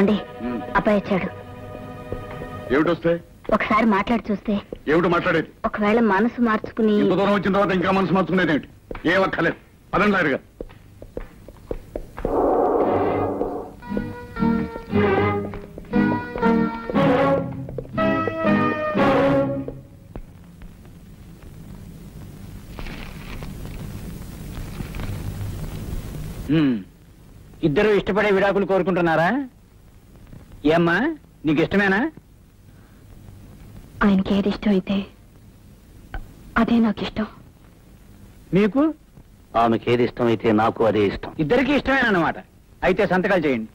అండి అబ్బాయి వచ్చాడు. ఏమిటి వస్తే? ఒకసారి మాట్లాడి చూస్తే. ఏమిటి మాట్లాడేది? ఒకవేళ మనసు మార్చుకుని. ఇంత దూరం వచ్చిన తర్వాత ఇంకా మనసు మార్చుకునేది ఏమిటి? ఏం అక్కర్లేదు, పదండి లాయరుగా. ఇద్దరు ఇష్టపడే విడాకులు కోరుకుంటున్నారా? ఏమ్మా, నీకు ఇష్టమేనా? ఆయనకి ఏది ఇష్టం అయితే అదే నాకు ఇష్టం. మీకు? ఆమెకి ఏది ఇష్టం అయితే నాకు అదే ఇష్టం. ఇద్దరికి ఇష్టమేనన్నమాట. అయితే సంతకాలు చేయండి.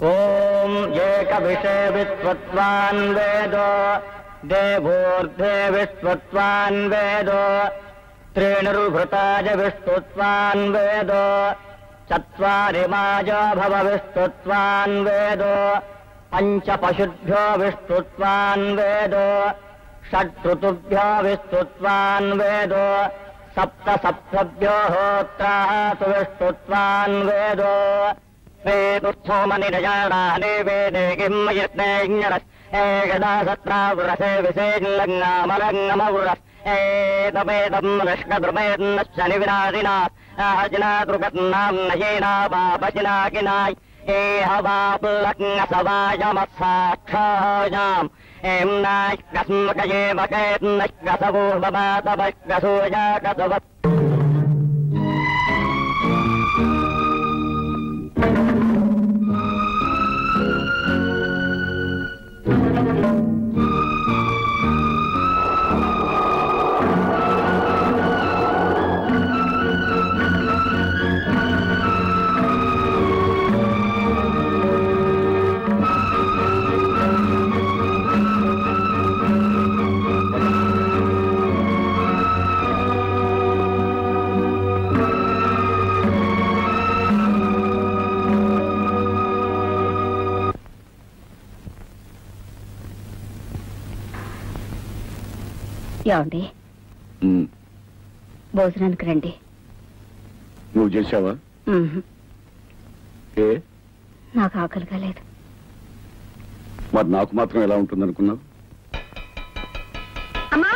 ఓం ఏక విషయ విశ్వత్వాన్ వేదో దేవోర్ధే విశ్వత్వాన్ వేదో త్రీణుర్భృతాజ విష్ణుత్వాన్ వేదో చత్వారి మాజో భవ విష్ణుత్వాన్ వేదో పంచ పశుభ్యో విష్ణుత్వాన్ వేదో షట్ఋతుభ్యో విష్ణుత్వాన్ వేదో సప్త సప్తభ్యో హోత్రాతు విష్ణుత్వాన్ వేదో వేదుస్థోమనిరజానే వేదే కిమ్మయజ్ఞరస్ ఏకదా సత్రావృరసే విశేషలంగామలంగమవృరస్ ఏతమేతం రష్కద్రుమేన్నశ్చని వినాశినా ఆజనాదృగత్నాం నయేనా పాపచినాకినాయ్ ఏహవాపులగ్నసవాయమస్సాక్షాయాం ఏం నాష్కస్మకయేవకేన్నష్కసవోర్మమాతపష్కసూయాకసవ ఏమండి, భోజనానికి రండి. నువ్వు చేశావా? ఏ నాకు ఆకలిగా లేదు. మరి నాకు మాత్రం ఎలా ఉంటుంది అనుకున్నావు? అమ్మా,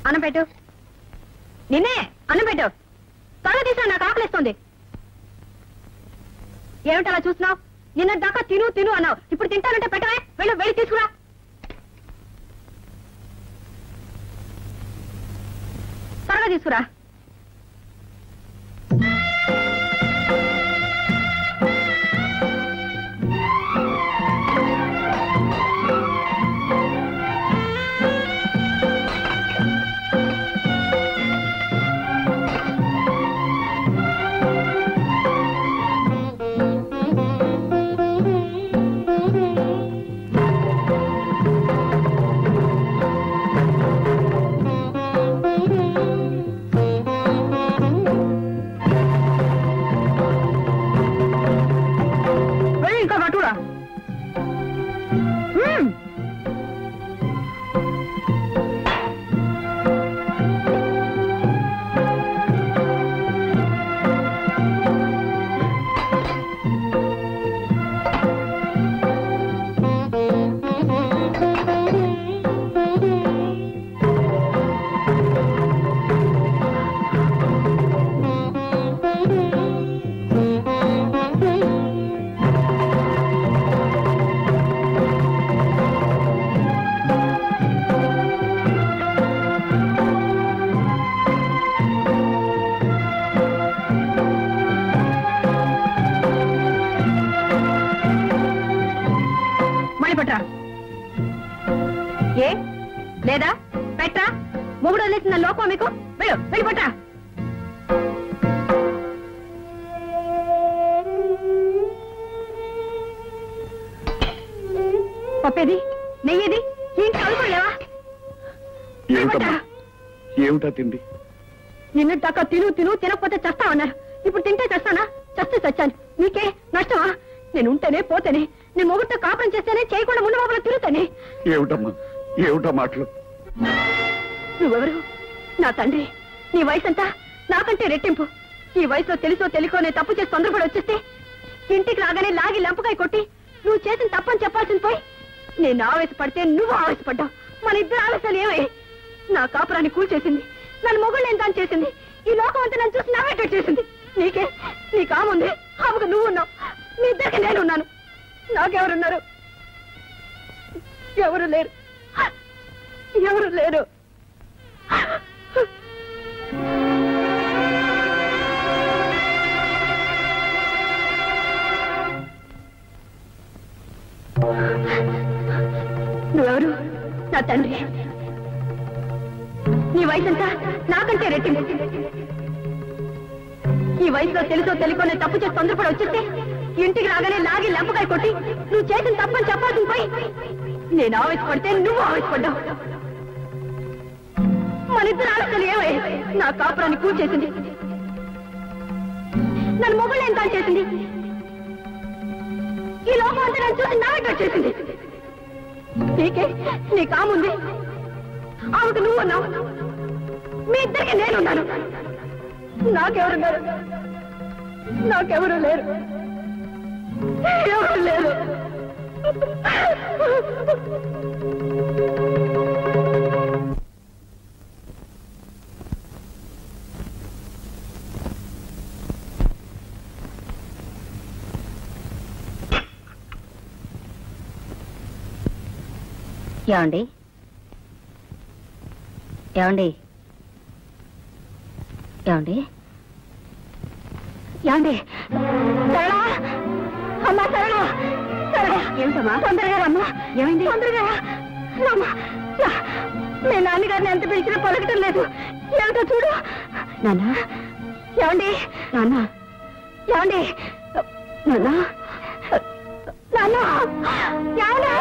అన్నం పెట్టు. నిన్నే అన్నం పెట్టు. త్వరగా తీసా, నాకు ఆకలిస్తుంది. ఏమిటలా చూస్తున్నావు? నిన్న దాకా తిను తిను అన్నావు, ఇప్పుడు తింటానంటే పెట్టవే. వెళ్ళు, వెళ్ళి తీసుకురా. త్వరగా తీసుకురా. ఏ లేదా పెట్టరా? మొగుడు వదిలేసిన లోపం మీకు. వెళ్ళు, వెళ్ళి పట్టా. పప్పేది నెయ్యేది ఏంటి చదువుకోలేవా? ఏమిటమ్మా ఏమిటా తిండి? నిన్ను దాకా తిను తినకపోతే చస్తావన్నారు. ఇప్పుడు తింటే చస్తానా? చస్తే చచ్చాను. నీకే నష్టమా? నేను ఉంటేనే పోతేనే, నేను మొగుడితో కాపురం చేస్తేనే, చేయకుండా ముందు బాబులో తిరుగుతానే. ఏమిటమ్మా ఏమిటా మాటలు? నువ్వెవరు? నా తండ్రి. నీ వయసు అంతా నాకంటే రెట్టింపు. ఈ వయసులో తెలుసో తెలియకో నేను తప్పు చేసి తొందరపడి వచ్చేస్తే ఇంటికి రాగానే లాగి లంపకాయ కొట్టి నువ్వు చేసిన తప్పని చెప్పాల్సింది పోయి నేను ఆవేశపడితే నువ్వు ఆవేశపడ్డావు. మన ఇద్దరు ఆవేశాలు ఏమై నా కాపురాన్ని కూల్చేసింది. నన్ను మొగుళ్ళు ఎంత చేసింది. ఈ లోకం అంతా నన్ను చూసి నవ్వేటట్టు చేసింది. నీ కాముంది ఆమెకు నువ్వు ఉన్నావు. మీ ఇద్దరికి నేనున్నాను. నాకెవరున్నారు? ఎవరు లేరు. ఎవరు లేరు. నువ్వెవరు? నా తండ్రి. నీ వయసంతా నాకంటే రెట్టింపు. ఈ వయసులో తెలుసో తెలియకో నేను తప్పు చేసి తొందరపడి వచ్చేస్తే ఇంటికి రాగానే లాగి లంపకాయ కొట్టి నువ్వు చేసిన తప్పని చెప్పాల్సింది పోయి నేను ఆవేశపడితే నువ్వు ఆవేశపడ్డావు. మన ఇద్దరు ఆలోచనలు ఏమై నా కాపురాన్ని కూల్చేసింది. నన్ను మొగుళ్ళు ఎంత చేసింది. ఈ లోకం అంతా నన్ను చూసి నవ్వేటట్టు చేసింది. నీ కాముంది ఆమెకు నువ్వు ఉన్నావు. మీ ఇద్దరికి నేనున్నాను. నాకెవరున్నారు? నాకెవరు లేరు. ఎవరు లేరు. ఏమండి? ఏమండి? ఏమండి? ఏమండి? సరళా! అమ్మా సరళా! సరళా! ఏమిటమ్మా? తొందరగా రమ్మా. ఏమైంది? తొందరగా రమ్మా. మీ నాన్నగారిని ఎంత పిలిచినా పలకటం లేదు. ఏమిటో చూడు. నాన్న ఏమండి? నాన్న ఏమండి? నాన్న నాన్న ఏమండి?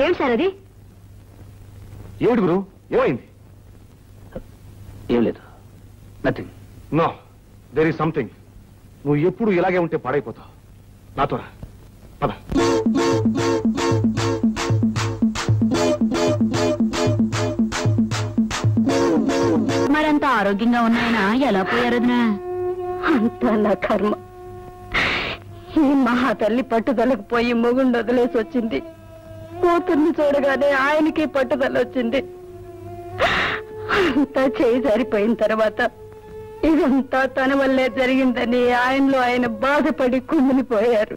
ఏమిటి సార్ అది? ఏమిటి గురు? ఏమైంది? ఏం లేదు. Nothing. No, there is something. నువ్వు ఎప్పుడు ఇలాగే ఉంటే పాడైపోతావు. నాతో రా. పద. మరంత ఆరోగ్యంగా ఉన్నాయన ఎలా పోయారు? అంతా నా కర్మ. ఈ మహా తల్లి పట్టుదలకు పోయి మొగుండు వదిలేసి వచ్చింది. కూతుర్ని చూడగానే ఆయనకి పట్టుదల వచ్చింది. అంతా చేయి సరిపోయిన తర్వాత ఇదంతా తన వల్లే జరిగిందని ఆయనలో ఆయన బాధపడి కుమిలిపోయారు.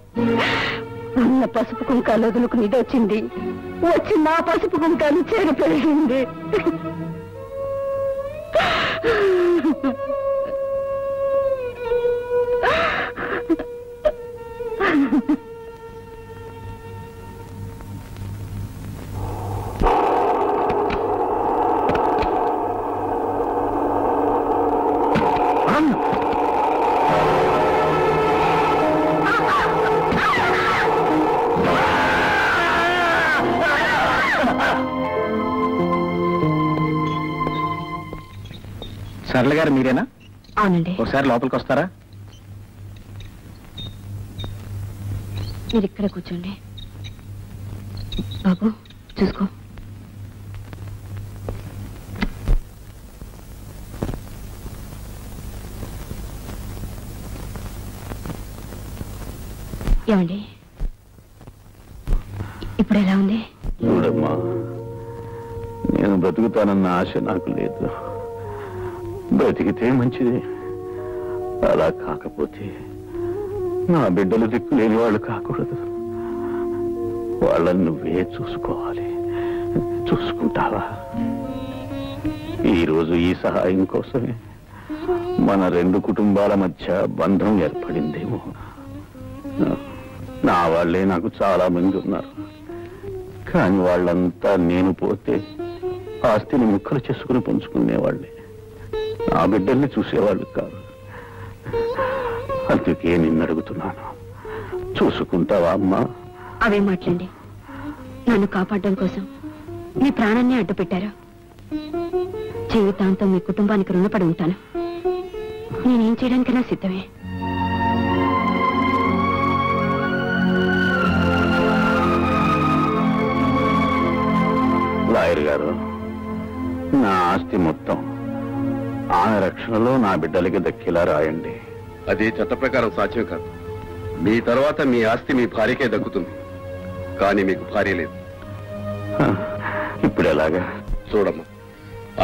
ఉన్న పసుపు కుంకాలు వదులుకుని ఇది వచ్చింది. వచ్చి నా పసుపు కుంకాలు చెరిపోయింది. సరళ గారు మీరేనా? అవునండి. ఒకసారి లోపలికి వస్తారా? మీరు ఇక్కడ కూర్చోండి. బాబు చూసుకో. ఏమండి? ఇప్పుడు ఎలా ఉంది? చూడమ్మా, నేను బ్రతుకుతానన్న ఆశ నాకు లేదు. బ్రతికితే మంచిది. అలా కాకపోతే నా బిడ్డలు దిక్కు లేని వాళ్ళు కాకూడదు. వాళ్ళని నువ్వే చూసుకోవాలి. చూసుకుంటావా? ఈరోజు ఈ సహాయం కోసమే మన 2 కుటుంబాల మధ్య బంధం ఏర్పడిందేమో. నా వాళ్ళే నాకు చాలా మంది ఉన్నారు. కానీ వాళ్ళంతా నేను పోతే ఆస్తిని ముక్కలు చేసుకుని పంచుకునేవాళ్ళే. నా బిడ్డల్ని చూసేవాళ్ళు కాదు. అందుకే నిన్ను అడుగుతున్నాను, చూసుకుంటావా అమ్మా? అవే మాట్లాడండి. నన్ను కాపాడడం కోసం మీ ప్రాణాన్ని అడ్డు పెట్టారు. జీవితాంతం మీ కుటుంబానికి రుణపడి ఉంటాను. నేనేం చేయడానికైనా సిద్ధమే. లాయర్ గారు, నా ఆస్తి మొత్తం ఆమె రక్షణలో నా బిడ్డలకి దక్కేలా రాయండి. అది చట్ట ప్రకారం సాధ్యం కాదు. మీ తర్వాత మీ ఆస్తి మీ భార్యకే దక్కుతుంది, కానీ మీకు భార్య లేదు. ఇప్పుడు ఎలాగా? చూడమ్మా,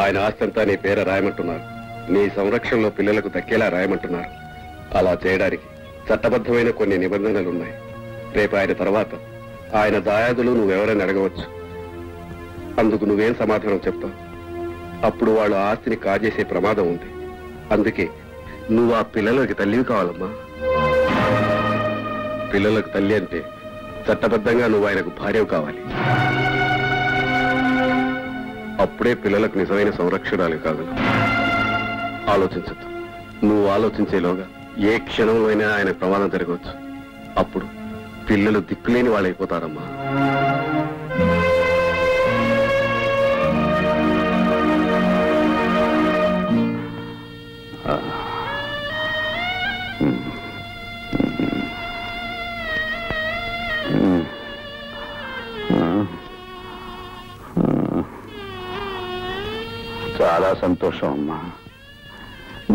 ఆయన ఆస్తి అంతా నీ పేర రాయమంటున్నారు. నీ సంరక్షణలో పిల్లలకు దక్కేలా రాయమంటున్నారు. అలా చేయడానికి చట్టబద్ధమైన కొన్ని నిబంధనలున్నాయి. రేపు ఆయన తర్వాత ఆయన దాయాదులు నువ్వెవరైనా అడగవచ్చు. అందుకు నువ్వేం సమాధానం చెప్తావు? అప్పుడు వాళ్ళు ఆస్తిని కాజేసే ప్రమాదం ఉంది. అందుకే నువ్వు ఆ పిల్లలకి తల్లివి కావాలమ్మా. పిల్లలకు తల్లి అంటే చట్టబద్ధంగా నువ్వు ఆయనకు భార్యవు కావాలి. అప్పుడే పిల్లలకు నిజమైన సంరక్షణాలు కాగలవు. ఆలోచించద్దు. నువ్వు ఆలోచించేలోగా ఏ క్షణంలో అయినా ఆయన ప్రమాదం జరగవచ్చు. అప్పుడు పిల్లలు దిక్కులేని వాళ్ళైపోతారమ్మా. చాలా సంతోషం అమ్మా.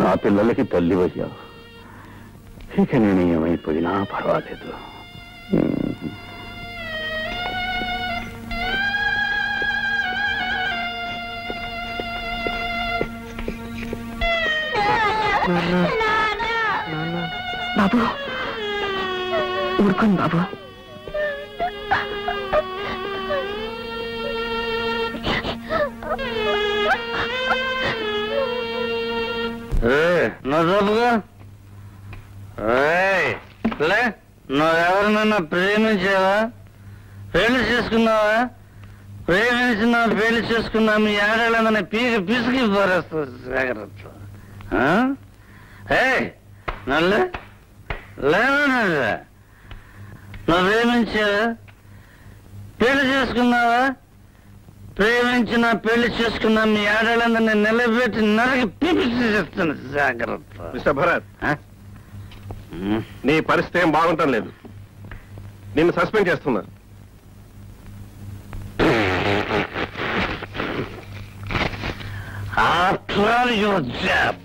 నా పిల్లలకి తల్లి అయ్యావు. ఇక నేను ఏమైపోయినా పర్వాలేదు. బాబు, ఊరుకోండి బాబు. నువ్వెవరినన్నా ప్రేమించావా? పెళ్లి చేసుకున్నావా? ప్రేమించినా పెళ్లి చేసుకున్నా మీ ఆడవాళ్ళందరినీ పిసికి పారేస్తుంది. జాగ్రత్త. నల్లే లేదా? నువ్వు ప్రేమించావా? పెళ్లి చేసుకున్నావా? ప్రేమించిన పెళ్లి చేసుకున్నా మీ ఆడవాళ్ళందరినీ నిలబెట్టి నరకి పిలిచి చేస్తాను. జాగ్రత్త. మిస్టర్ భరత్, నీ పరిస్థితి ఏం బాగుంటం లేదు. నిన్ను సస్పెండ్ చేస్తున్నా. After all your job,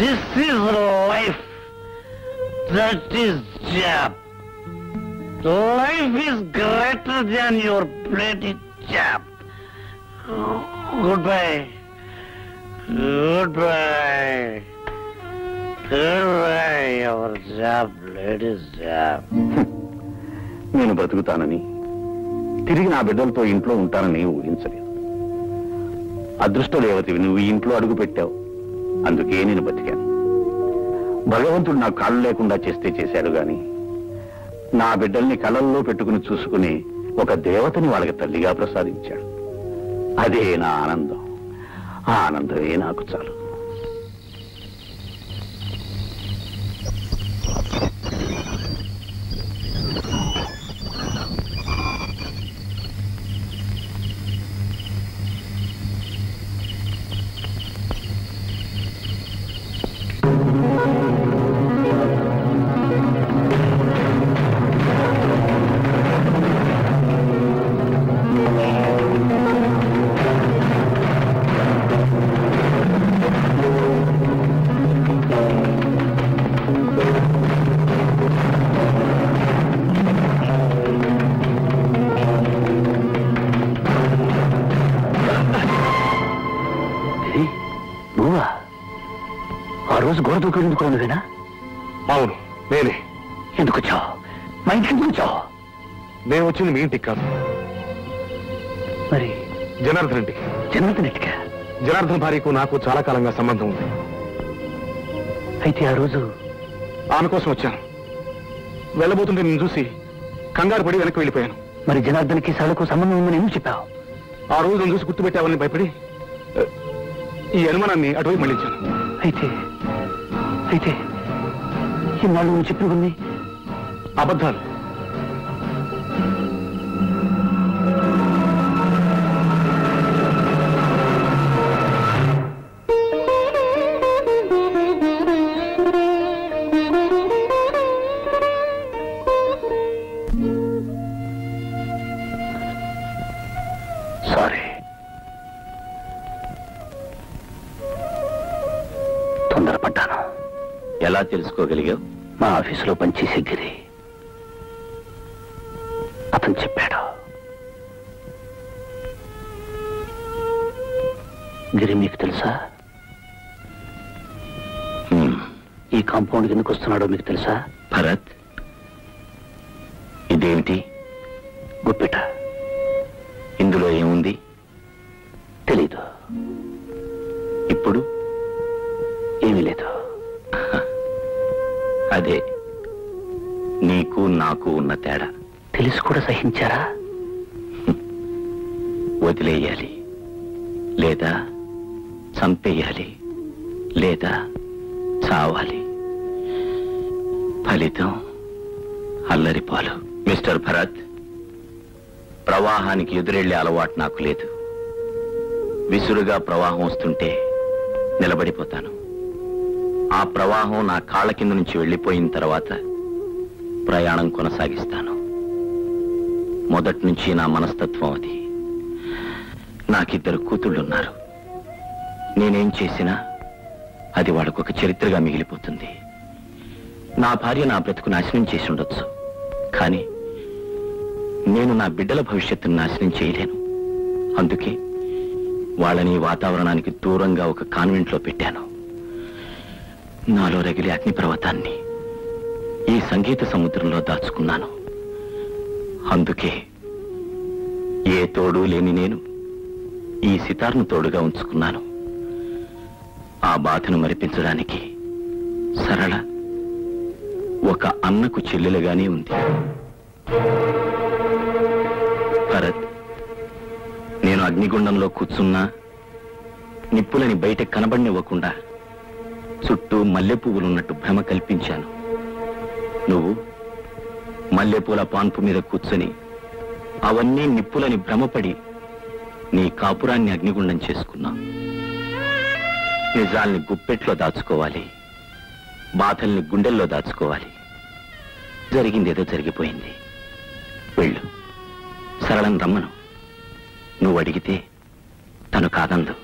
this is life. That is job. Life is greater than your bloody job. Goodbye. Goodbye. Goodbye, your job, ladies' job. నేను బ్రతుకుతానని, తిరిగి నా బిడ్డలతో ఇంట్లో ఉంటానని ఊహించలేదు. అదృష్ట దేవతవి నువ్వు ఈ ఇంట్లో అడుగు పెట్టావు. అందుకే నేను బతికాను. భగవంతుడు నాకు కాళ్ళు లేకుండా చేస్తే చేశాడు గాని నా బిడ్డల్ని కళ్ళల్లో పెట్టుకుని చూసుకుని ఒక దేవతని వాళ్ళకి తల్లిగా ప్రసాదించాడు. అదే నా ఆనందం. ఆ ఆనందమే నాకు చాలు. రోజు గోడ దూకేందుకు నువ్వేనా? అవును, నేనే. ఎందుకు వచ్చావు? మా ఇంటికి ఎందుకు వచ్చావు? నేను వచ్చింది మీ ఇంటికి కాదు, మరి జనార్దన్ ఇంటికి. జనార్దన్ ఇంటికా? జనార్దన్ భార్యకు నాకు చాలా కాలంగా సంబంధం ఉంది. అయితే ఆ రోజు ఆమె కోసం వచ్చాను. వెళ్ళబోతుంటే నేను చూసి కంగారు పడి వెనక్కి వెళ్ళిపోయాను. మరి జనార్దన్కి సరళకు సంబంధం ఉందని ఎందుకు చెప్పావు? ఆ రోజు నన్ను చూసి గుర్తుపెట్టావని భయపడి ఈ అనుమానాన్ని అటువైపు మళ్ళించాను. అయితే ఇన్నాళ్ళు నువ్వు చెప్పినవన్నీ అబద్ధాలు. సారీ, తొందరపడ్డాను. ఎలా తెలుసుకోగలిగావు? మా ఆఫీసులో పనిచేసే గిరి అతను చెప్పాడు. గిరి మీకు తెలుసా? ఈ కాంపౌండ్ ఎందుకు వస్తున్నాడో మీకు తెలుసా? భరత్, ఇదేమిటి? గుప్పిట. ఇందులో ఏముంది? తెలీదు. ఇప్పుడు ఏమీ లేదు. అదే నీకు నాకు ఉన్న తేడా. తెలిసి కూడా సహించారా? వదిలేయాలి, లేదా చంపేయాలి, లేదా చావాలి. ఫలితం అల్లరిపాలు. మిస్టర్ భరత్, ప్రవాహానికి ఎదురెళ్లే అలవాటు నాకు లేదు. విసురుగా ప్రవాహం వస్తుంటే నిలబడిపోతాను. ఆ ప్రవాహం నా కాళ్ళ కింద నుంచి వెళ్ళిపోయిన తర్వాత ప్రయాణం కొనసాగిస్తాను. మొదటి నుంచి నా మనస్తత్వం అది. నాకిద్దరు కూతుళ్ళున్నారు. నేనేం చేసినా అది వాళ్ళకొక చరిత్రగా మిగిలిపోతుంది. నా భార్య నా బ్రతుకు నాశనం చేసి ఉండొచ్చు, కానీ నేను నా బిడ్డల భవిష్యత్తును నాశనం చేయలేను. అందుకే వాళ్ళని వాతావరణానికి దూరంగా ఒక కాన్వెంట్లో పెట్టాను. నాలో రగిలే అగ్నిపర్వతాన్ని ఈ సంగీత సముద్రంలో దాచుకున్నాను. అందుకే ఏ తోడు లేని నేను ఈ సితార్ను తోడుగా ఉంచుకున్నాను. ఆ బాధను మరిపించడానికి సరళ ఒక అన్నకు చెల్లెలుగానే ఉంది. భరత్, నేను అగ్నిగుండంలో కూర్చున్నా నిప్పులని బయట కనబడినివ్వకుండా చుట్టూ మల్లెపువ్వులున్నట్టు భ్రమ కల్పించాను. నువ్వు మల్లెపూల పాన్పు మీద కూర్చొని అవన్నీ నిప్పులని భ్రమపడి నీ కాపురాన్ని అగ్నిగుండం చేసుకున్నావు. నిజాల్ని గుప్పెట్లో దాచుకోవాలి, బాధల్ని గుండెల్లో దాచుకోవాలి. జరిగిందేదో జరిగిపోయింది. వెళ్ళు, సరళం రమ్మను. నువ్వు అడిగితే తను కాదందు.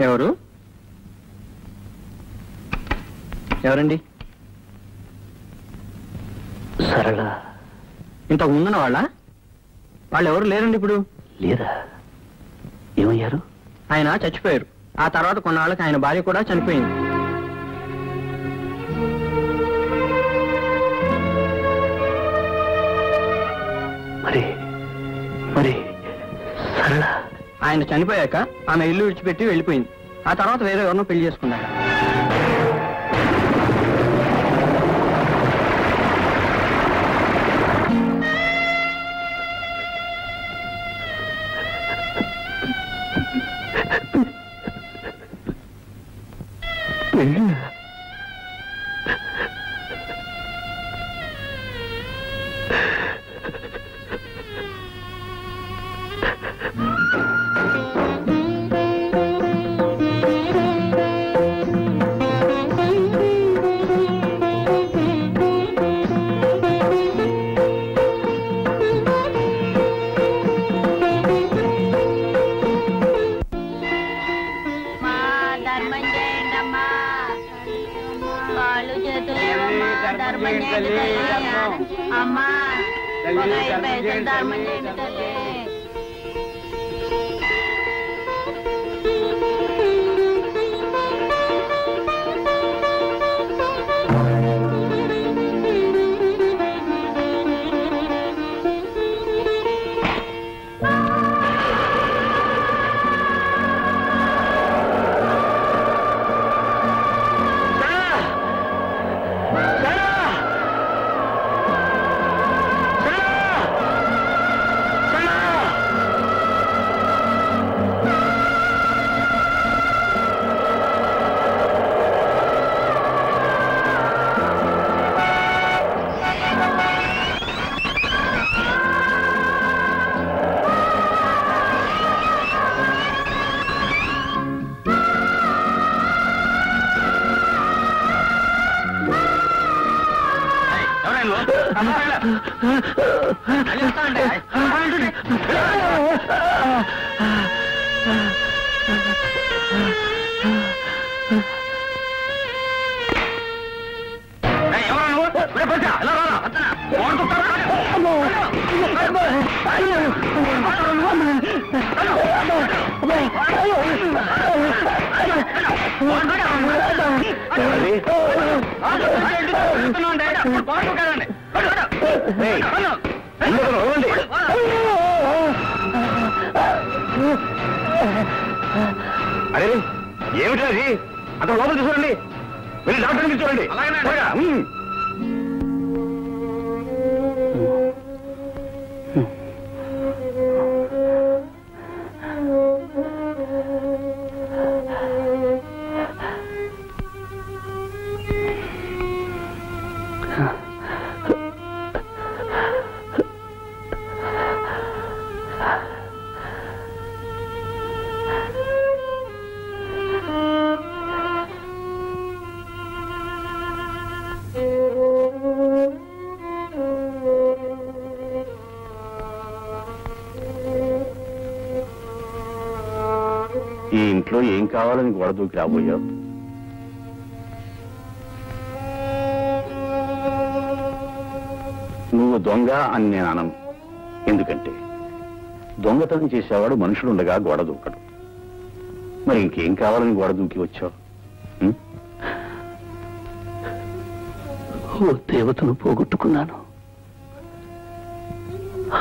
ఎవరు? ఎవరండి? సరళ. ఇంతకు ముందున్న వాళ్ళు ఎవరు లేరండి ఇప్పుడు. లేదా? ఏమయ్యారు? ఆయన చచ్చిపోయారు. ఆ తర్వాత కొన్నాళ్ళకి ఆయన భార్య కూడా చనిపోయింది. మరి సరళ? ఆయన చనిపోయాక ఆమె ఇల్లు విడిచిపెట్టి వెళ్ళిపోయింది. ఆ తర్వాత వేరే ఎవరినో పెళ్లి చేసుకున్నాడు. ధర్మం చేయండి అమ్మా ధర్మం చేయండి తల్లి. అరే ఏమిటి అది? అక్కడ లోపల చూడండి, వెళ్ళి డాక్టర్ని చూడండి. ఈ ఇంట్లో ఏం కావాలని గొడవ దూకి రాబోయావు? నువ్వు దొంగ అని నేను అనను. ఎందుకంటే దొంగతనం చేసేవాడు మనుషులుండగా గోడ దూకడు. మరి ఇంకేం కావాలని గోడ దూకి వచ్చావు? ఓ దేవతను పోగొట్టుకున్నాను.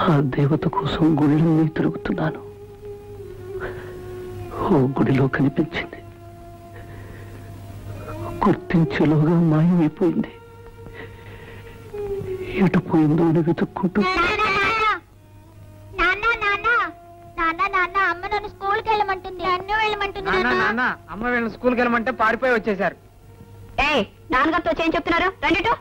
ఆ దేవత కోసం గుళ్ళన్నీ తిరుగుతున్నాను. ఓ గుడిలో కనిపించింది, గుర్తించేలోగా మాయమైపోయింది. ఎటు పోయిందో అని వెతుక్కుంటూ అమ్మ నన్ను స్కూల్కి వెళ్ళమంటుంది, అన్ను వెళ్ళమంటుంది. అమ్మ వీళ్ళని స్కూల్కి వెళ్ళమంటే పారిపోయి వచ్చేసారు. నాన్నగారితో చేయం చెప్తున్నారు, రండిటో.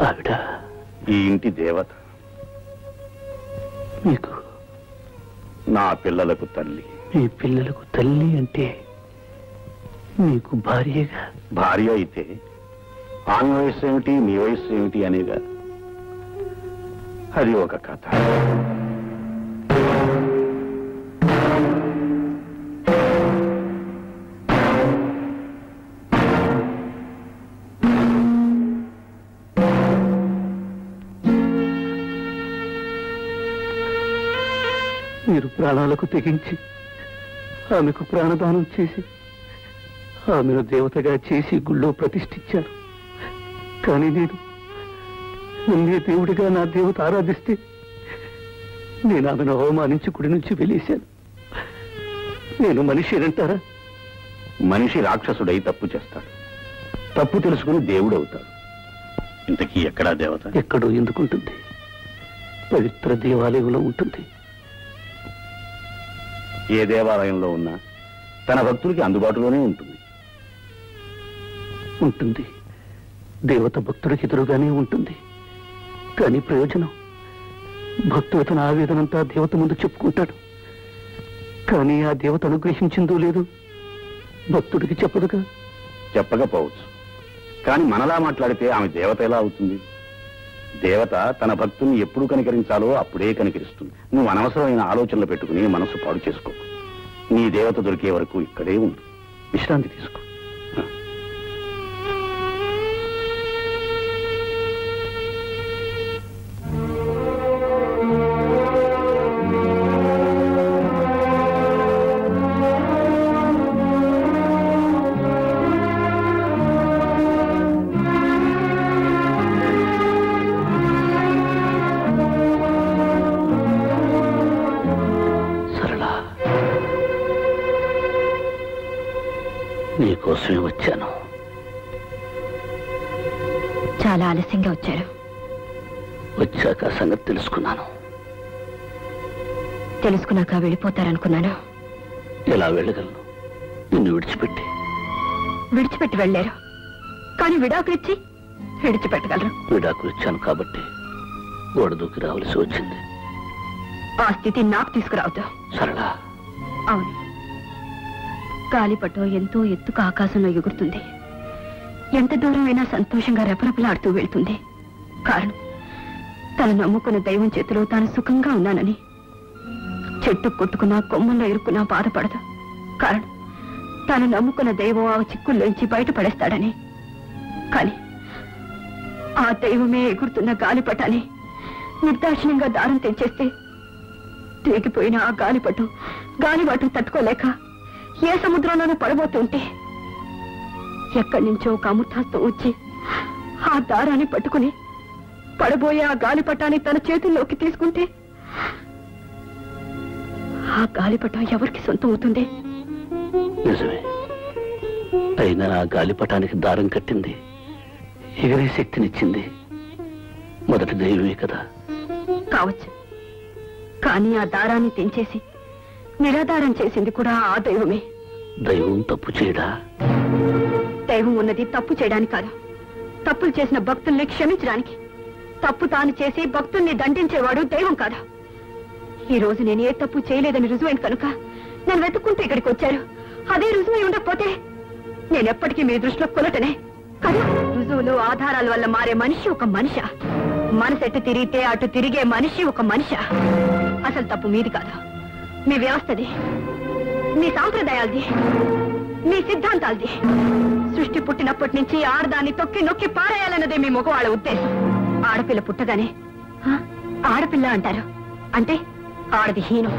ఆవిడ ఈ ఇంటి దేవత, మీకు నా పిల్లలకు తల్లి. మీ పిల్లలకు తల్లి అంటే మీకు భార్యగా? భార్య అయితే ఆమె వయస్సు ఏమిటి, నీ వయస్సు ఏమిటి అనేగా. అది ఒక కథ. మీరు ప్రాణాలకు తెగించి ఆమెకు ప్రాణదానం చేసి ఆమెను దేవతగా చేసి గుళ్ళో ప్రతిష్ఠించారు. కానీ నేను నన్నే దేవుడిగా నా దేవత ఆరాధిస్తే నేను ఆమెను అవమానించి గుడి నుంచి వెలేశాను. నేను మనిషి అంటారా? మనిషి రాక్షసుడై తప్పు చేస్తాడు, తప్పు తెలుసుకుని దేవుడు అవుతాడు. ఇంతకీ ఎక్కడా దేవత? ఎక్కడో ఎందుకుంటుంది? పవిత్ర దేవాలయంలో ఉంటుంది. ఏ దేవాలయంలో ఉన్నా తన భక్తులకి అందుబాటులోనే ఉంటుంది. ఉంటుంది, దేవత భక్తుడికి ఎదురుగానే ఉంటుంది. కానీ ప్రయోజనం? భక్తుడు తన ఆవేదనంతా దేవత ముందు చెప్పుకుంటాడు. కానీ ఆ దేవత అనుగ్రహించిందో లేదు భక్తుడికి చెప్పదుగా. చెప్పకపోవచ్చు, కానీ మనలా మాట్లాడితే ఆమె దేవత ఎలా అవుతుంది? దేవత తన భక్తుల్ని ఎప్పుడు కనికరించాలో అప్పుడే కనికరిస్తుంది. నువ్వు అనవసరమైన ఆలోచనలు పెట్టుకుని మనసు పాడు చేసుకో. నీ దేవత దొరికే వరకు ఇక్కడే ఉండు, విశ్రాంతి తీసుకో. నీకోసమే వచ్చాను. చాలా ఆలస్యంగా వచ్చారు. వచ్చాక సంగతి తెలుసుకున్నాను. తెలుసుకున్నాక వెళ్ళిపోతారనుకున్నాను. ఎలా వెళ్ళగలను? నిన్ను విడిచిపెట్టి. విడిచిపెట్టి వెళ్ళారు, కానీ విడాకులిచ్చి విడిచిపెట్టగలరు. విడాకులు ఇచ్చాను కాబట్టి గోడ దూకి రావాల్సి వచ్చింది. ఆ స్థితి నాకు తీసుకురావద్దు. సరళ. అవును, గాలిపటం ఎంతో ఎత్తుకు ఆకాశంలో ఎగురుతుంది. ఎంత దూరమైనా సంతోషంగా రెపరెపలాడుతూ వెళ్తుంది. కారణం, తను నమ్ముకున్న దైవం చేతిలో తాను సుఖంగా ఉన్నానని. చెట్టు కొట్టుకున్నా కొమ్మల్లో ఇరుక్కున్నా బాధపడదు. కారణం, తాను నమ్ముకున్న దైవం ఆ చిక్కుల్లోంచి బయటపడేస్తాడని. కాని ఆ దైవమే ఎగురుతున్న గాలిపటాన్ని నిర్దాక్షిణ్యంగా దారం తెంచేస్తే తెగిపోయిన ఆ గాలిబాటు తట్టుకోలేక ఏ సముద్రంలోనూ పడబోతుంటే ఎక్కడి నుంచో ఒక అమృతాస్తం వచ్చి ఆ దారాన్ని పట్టుకుని పడబోయే ఆ గాలిపటాన్ని తన చేతుల్లోకి తీసుకుంటే ఆ గాలిపటం ఎవరికి సొంతం అవుతుంది? నిజమే. అయినా ఆ గాలిపటానికి దారం కట్టింది, ఎగిరే శక్తినిచ్చింది మొదటి దైవమే కదా. కావచ్చు, కానీ ఆ దారాన్ని తెంచేసి నిరాధారం చేసింది కూడా ఆ దైవమే. దైవం తప్పు చేయడా? దైవం ఉన్నది తప్పు చేయడానికి కాదు, తప్పులు చేసిన భక్తుల్ని క్షమించడానికి. తప్పు తాను చేసి భక్తుల్ని దండించేవాడు దైవం కాదు. ఈ రోజు నేను ఏ తప్పు చేయలేదని రుజువైంది కనుక నన్ను వెతుక్కుంటూ ఇక్కడికి వచ్చారు. అదే రుజువై ఉండకపోతే నేనెప్పటికీ మీ దృష్టిలో కొలటనే కదా. రుజువులు ఆధారాల వల్ల మారే మనిషి ఒక మనిష. మనసెట్టు తిరిగితే అటు తిరిగే మనిషి ఒక మనిష. అసలు తప్పు మీది కాదు, మీ వ్యవస్థది, మీ సాంప్రదాయాలది, మీ సిద్ధాంతాలది. సృష్టి పుట్టినప్పటి నుంచి ఆడదాన్ని తొక్కి నొక్కి పారేయాలన్నదే మీ మగవాళ్ళ ఉద్దేశం. ఆడపిల్ల పుట్టగానే ఆడపిల్ల అంటారు, అంటే ఆడది హీనం.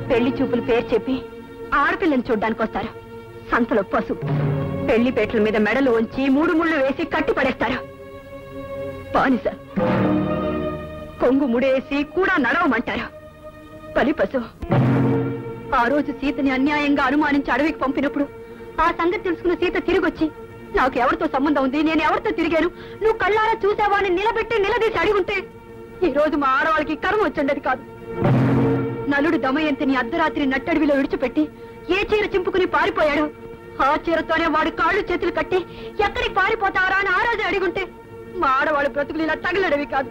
పెళ్లి చూపులు పేరు చెప్పి ఆడపిల్లని చూడ్డానికి వస్తారు. సంతలో పసుపు పెళ్లి పేట్ల మీద మెడలు ఉంచి 3 ముళ్ళు వేసి కట్టి పడేస్తారు. బానిస కొంగు ముడేసి కూడా నడవమంటారు. బలి పశువు. ఆ రోజు సీతని అన్యాయంగా అనుమానించి అడవికి పంపినప్పుడు ఆ సంగతి తెలుసుకున్న సీత తిరిగొచ్చి నాకు ఎవరితో సంబంధం ఉంది, నేను ఎవరితో తిరిగాను, నువ్వు కళ్ళారా చూసావా అని నిలదీసి అడిగుంటే ఈ రోజు మా ఆడవాళ్ళకి కర్మ వచ్చండది కాదు. నలుడు దమయంతిని అర్ధరాత్రి నట్టడివిలో విడిచిపెట్టి ఏ చీర చింపుకుని పారిపోయాడు, ఆ చీరతోనే వాడు కాళ్ళు చేతులు కట్టి ఎక్కడికి పారిపోతారా అని ఆ రోజు అడిగుంటే మా ఆడవాళ్ళ బ్రతుకులు ఇలా తగలడవి కాదు.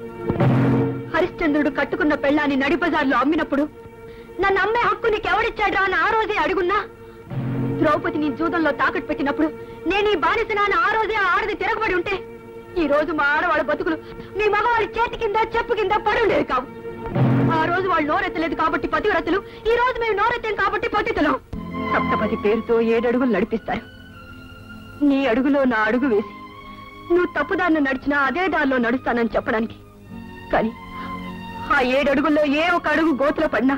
హరిశ్చంద్రుడు కట్టుకున్న పెళ్ళాన్ని నడిబజార్లో అమ్మినప్పుడు నన్ను అమ్మే హక్కు నీకెవడిచ్చాడ్రా అని ఆ రోజే అడుగున్నా, ద్రౌపదిని జూదంలో తాకట్టు పెట్టినప్పుడు నేను ఈ బానిసనా అని ఆ రోజే ఆడది తిరగబడి ఉంటే ఈ రోజు మా ఆడవాళ్ళ బతుకులు మీ మగవాళ్ళ చేతి కింద చెప్పు కింద పడి ఉండేవి కావు. ఆ రోజు వాళ్ళు నోరెత్తలేదు కాబట్టి పతివ్రతలు, ఈ రోజు మేము నోరెత్తాం కాబట్టి పతితులం. సప్తపతి పేరుతో 7 అడుగులు నడిపిస్తారు. నీ అడుగులో నా అడుగు వేసి నువ్వు తప్పుదారిని నడిచినా అదే దారిలో నడుస్తానని చెప్పడానికి. కానీ ఆ 7 అడుగుల్లో ఏ ఒక అడుగు గోతులో పడినా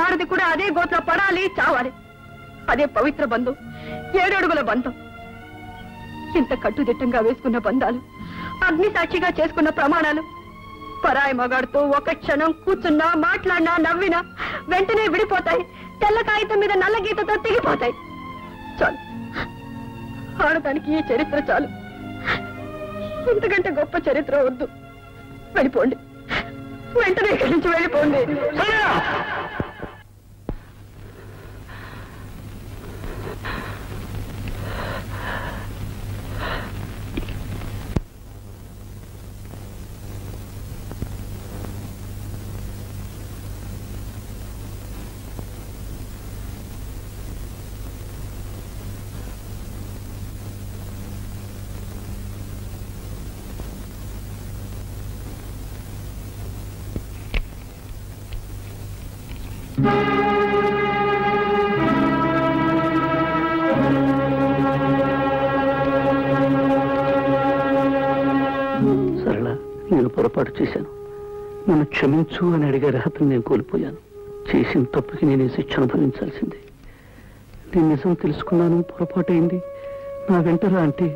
ఆడది కూడా అదే గోతులో పడాలి, చావాలి. అదే పవిత్ర బంధం, 7 అడుగుల బంధం. ఇంత కట్టుదిట్టంగా వేసుకున్న బంధాలు, అగ్ని సాక్షిగా చేసుకున్న ప్రమాణాలు పరాయి మగాడితో ఒక క్షణం కూర్చున్నా, మాట్లాడినా, నవ్వినా వెంటనే విడిపోతాయి. తెల్ల కాగితం మీద నల్ల గీతతో తెగిపోతాయి. చాలు, ఆడదానికి ఈ చరిత్ర చాలు. ఇంతకంటే గొప్ప చరిత్ర వద్దు. వెళ్ళిపోండి, వెంటనే ఇక్కడి నుంచి వెళ్ళిపోండి. సరళ, నేను పొరపాటు చేశాను. నన్ను క్షమించు అని అడిగే అర్హతను నేను కోల్పోయాను. చేసిన తప్పుకి నేను శిక్ష అనుభవించాల్సిందే. నేను నిజం తెలుసుకున్నాను, పొరపాటైంది. నా వెంటరా అంటే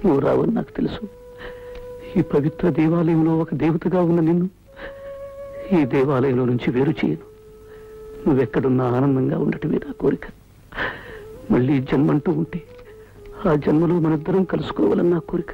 నువ్వు రావని నాకు తెలుసు. ఈ పవిత్ర దేవాలయంలో ఒక దేవతగా ఉన్న నిన్ను ఈ దేవాలయంలో నుంచి వేరు చేయను. నువ్వెక్కడున్నా ఆనందంగా ఉండటమే నా కోరిక. మళ్ళీ జన్మంటూ ఉంటే ఆ జన్మలో మనిద్దరం కలుసుకోవాలని నా కోరిక.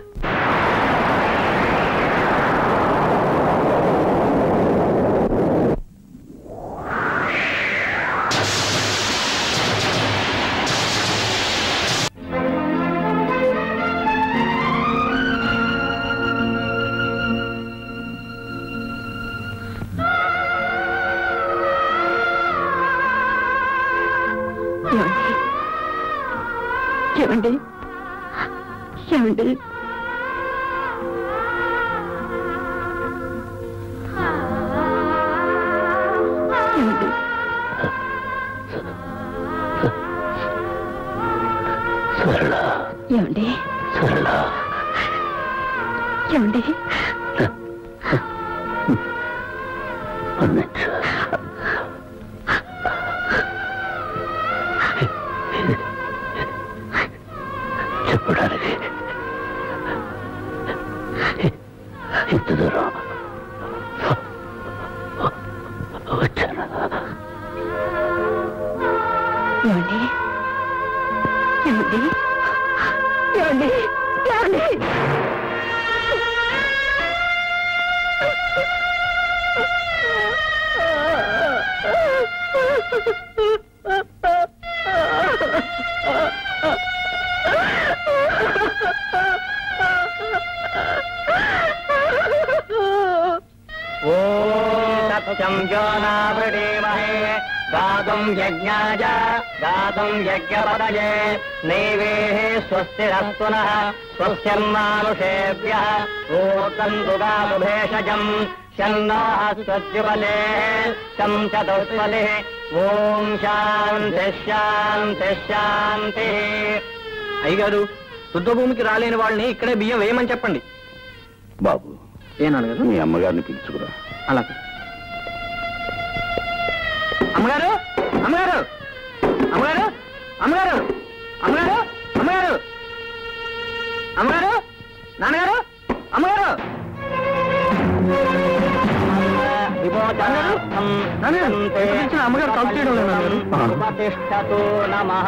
ఏమండి ఏమండి ఏమండి సరళ, ఏమండి సరళ, ఏమండి మన్నించు. చెప్పడానికి ఇంత దూరం వచ్చాను. ఏమండి ఏమండి ఏమండి ఏమండి సత్యం జ్యోనావృణీమహే గాతుం యజ్ఞాయ గాతుం యజ్ఞపదయే నైవేః స్వస్తిరస్తు నః స్వస్తిర్మానుషేభ్యః ఓర్తంతు గాతుభేషజం శన్నోః స్వస్తిబలే శం చతుష్పదే ఓం శాంతి శాంతి శాంతి. అయ్యగారు, శుద్ధభూమికి రాలేని వాళ్ళని ఇక్కడే బియ్యం వేయమని చెప్పండి. బాబు, ఏనాడు మీ అమ్మగారిని పిలుచుకురా. అలాగే. అమ్మగారు అమ్మగారు అమ్మగారు అమ్మగారు అమ్మగారు అమ్మగారు అమ్మగారు నాన్నగారు అమ్మగారు అమ్మగారు కౌంట్ చేయడం ఉపతిష్టతు నమః.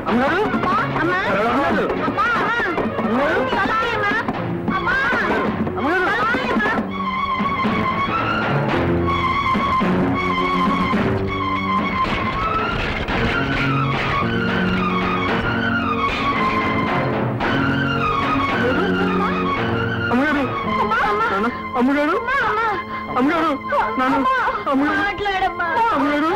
అమ్మగారు అమ్మగారు అమ్మగారు అమ్మగారు నాన్న అమ్మగారు అమ్మగారు అమ్మగారు